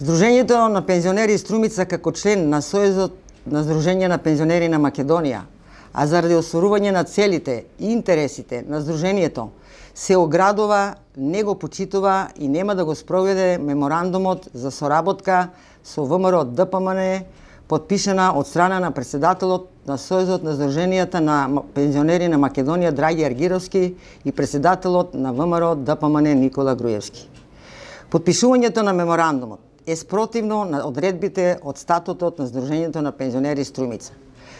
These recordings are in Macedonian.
Сдружењето на пензионери Струмица како член на Сојузот на Сдружење на пензионери на Македонија, а заради остварување на целите и интересите на Сдруженијето, се оградува, не го почитува и нема да го спроведе меморандумот за соработка со ВМРО ДПМН, подпишана од страна на председателот на Сојузот на Сдруженијата на пензионери на Македонија Драги Аргировски и председателот на ВМРО ДПМН Никола Груевски. Подпишувањето на меморандумот е спротивно на одредбите од статутот на Сдружењето на пензионери Струмица,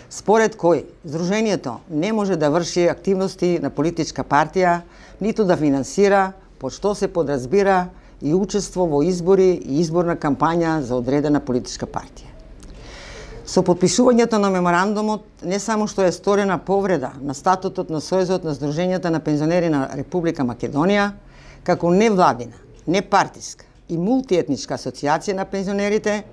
според кој Сдруженијето не може да врши активности на политичка партија, ниту да финансира, под што се подразбира и учество во избори и изборна кампања за одредена политичка партија. Со подпишувањето на меморандумот не само што е сторена повреда на статутот на Сојузот на Сдружењата на пензионери на Република Македонија, како невладина, непартиска и мултиетничка асоциација на пензионерите,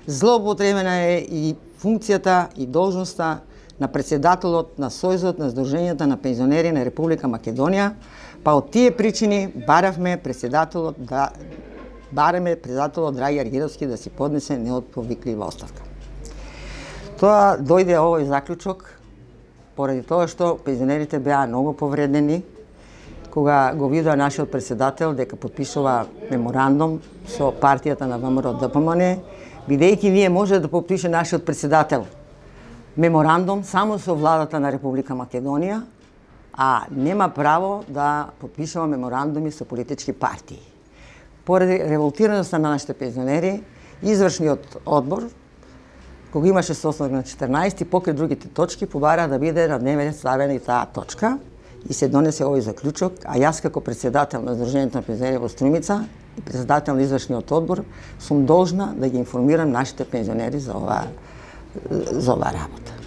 злоупотребена е и функцијата и должноста на председателот на Сојузот на Сдружењата на пензионери на Република Македонија, па од тие причини бараме председателот Драги Аргировски да си поднесе неотповиклива оставка. Тоа дојде овој заклучок поради тоа што пензионерите беа многу повредени кога го видоа нашиот председател дека подпишува меморандум со партијата на ВМРО ДПМН, бидејќи ние може да подпише нашиот председател меморандум само со владата на Република Македонија, а нема право да подпишува меморандуми со политички партии. Поради револтираноста на нашите пензионери, извршниот одбор, кога имаше состанок на 14 покрај другите точки, побара да биде на дневен ред ставена и таа точка и се донесе овој заклучок, а јас како председател на Сдружењето на пензионери во Струмица и председател на извршниот одбор сум должна да ги информирам нашите пензионери за оваа работа.